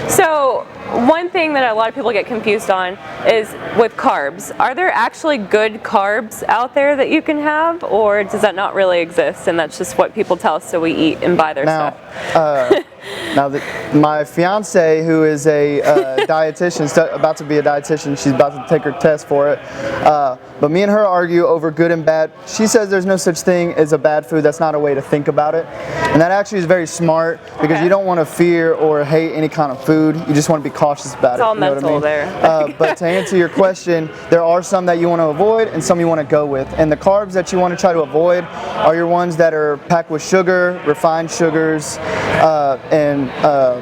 So one thing that a lot of people get confused on is with carbs. Are there actually good carbs out there that you can have, or does that not really exist and that's just what people tell us so we eat and buy their stuff? My fiance, who is a dietitian, about to be a dietitian, she's about to take her test for it. But me and her argue over good and bad. She says there's no such thing as a bad food. That's not a way to think about it. And that actually is very smart because you don't want to fear or hate any kind of food. You just want to be cautious about it. It's all mental there. But to answer your question, there are some that you want to avoid and some you want to go with. And the carbs that you want to try to avoid are your ones that are packed with sugar, refined sugars, and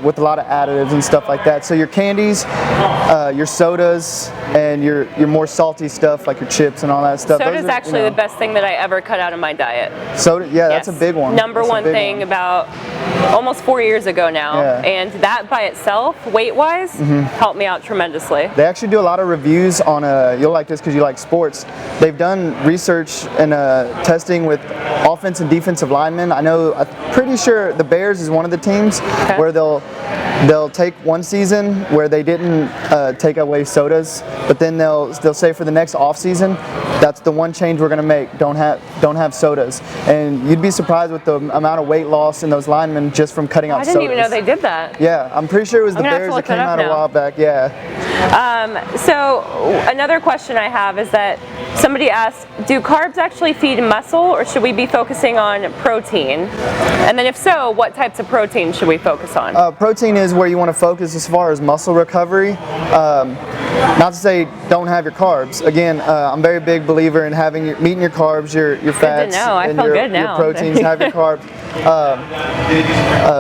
with a lot of additives and stuff like that. So your candies, your sodas, and your more salty stuff like your chips and all that stuff. Soda's actually the best thing that I ever cut out of my diet. Soda, yeah, yes. That's a big one. Number one thing about almost 4 years ago now, and that by itself, weight-wise, helped me out tremendously. They actually do a lot of reviews on, you'll like this because you like sports. They've done research and testing with offense and defensive linemen. I'm pretty sure the Bears is one of the teams where they'll take one season where they didn't take away sodas, but then they'll say for the next off season, that's the one change we're going to make. Don't have sodas. And you'd be surprised with the amount of weight loss in those linemen just from cutting out sodas. I didn't even know they did that. Yeah, I'm pretty sure it was the Bears that came out a while back. Yeah. So another question I have is that somebody asked, do carbs actually feed muscle, or should we be focusing on protein? And then if so, what types of protein should we focus on? Protein is where you want to focus as far as muscle recovery. Not to say don't have your carbs. Again, I'm a very big believer in meeting your carbs, your fats, and your proteins. Have your carbs.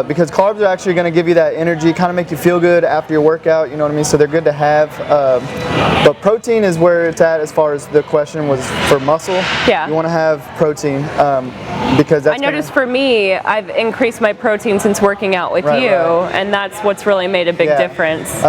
Because carbs are actually going to give you that energy, kind of make you feel good after your workout, you know what I mean? So they're good to have. But protein is where it's at as far as the question was for muscle. Yeah. You want to have protein because that's I noticed for me, I've increased my protein since working out with you, and that's what's really made a big difference.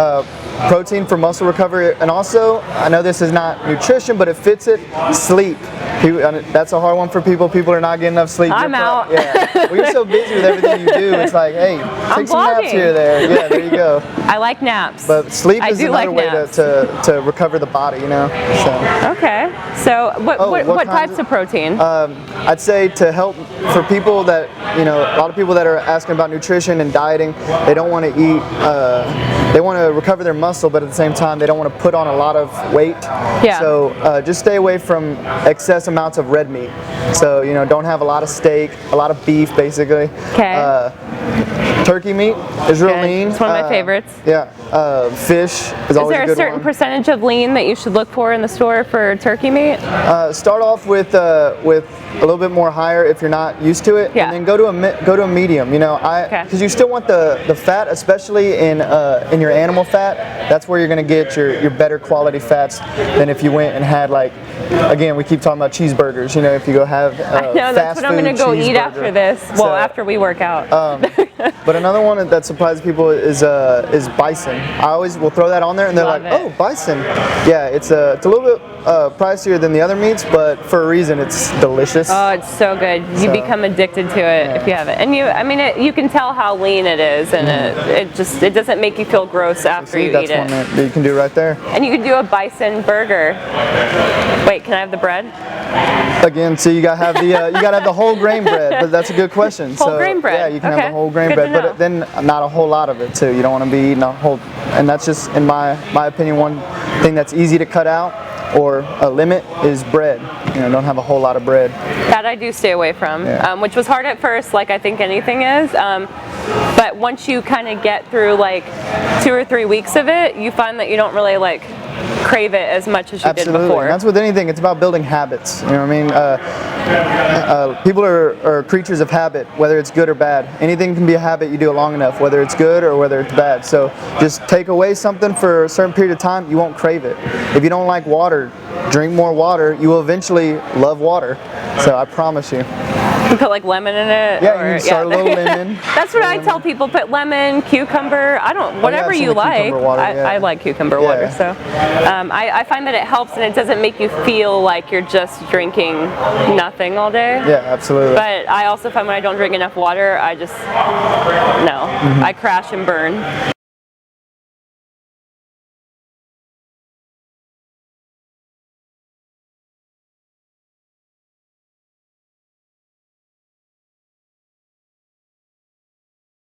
Protein for muscle recovery, and also, I know this is not nutrition, but it fits it, sleep. That's a hard one for people. People are not getting enough sleep. I'm out. Well, you're so busy with everything you do. It's like, hey, take some naps here or there. Yeah, there you go. I like naps. But sleep is another way to recover the body, you know. So. Okay. So what types of protein? I'd say to help for people that, a lot of people that are asking about nutrition and dieting, they don't want to eat, they want to recover their muscle, but at the same time, they don't want to put on a lot of weight. Yeah. So just stay away from excess amounts of red meat. So, don't have a lot of steak, a lot of beef, basically. Okay. Turkey meat is real lean. It's one of my favorites. Yeah. Fish is always a good one. Is there a certain percentage of lean that you should look for in the store for turkey meat? Start off with a little bit more higher if you're not used to it, and then go to a medium. Because you still want the fat, especially in your animal fat. That's where you're going to get your better quality fats than if you went and had again, we keep talking about cheeseburgers. If you go have I know, that's what I'm going to go eat after this. Well, after we work out. But another one that surprises people is bison. I always will throw that on there, and they're oh, bison. Yeah, it's a little bit pricier than the other meats, but for a reason, it's delicious. Oh, it's so good. You become addicted to it if you have it, and you can tell how lean it is, and it doesn't make you feel gross after you eat it. That's one that you can do right there. And you can do a bison burger. Wait, can I have the bread? Again, so you gotta have the whole grain bread, but that's a good question. Whole grain bread. Yeah, you can have the whole grain bread, but then not a whole lot of it too. You don't want to be eating a whole, and that's just in my opinion one thing that's easy to cut out or a limit is bread. Don't have a whole lot of bread. That I do stay away from, which was hard at first, like I think anything is. But once you kind of get through 2 or 3 weeks of it, you find that you don't really crave it as much as you did before. And that's with anything. It's about building habits. You know what I mean? People are creatures of habit, whether it's good or bad. Anything can be a habit you do it long enough, whether it's good or whether it's bad. So just take away something for a certain period of time, you won't crave it. If you don't like water, drink more water. You will eventually love water. So I promise you. You put like lemon in it? Yeah, you can start a little lemon. That's what I tell people, put lemon, cucumber, whatever I've seen you the like. cucumber water, yeah. I like cucumber water, so. I find that it helps and it doesn't make you feel like you're just drinking nothing all day. Yeah, absolutely. But I also find when I don't drink enough water, I just, no, I crash and burn.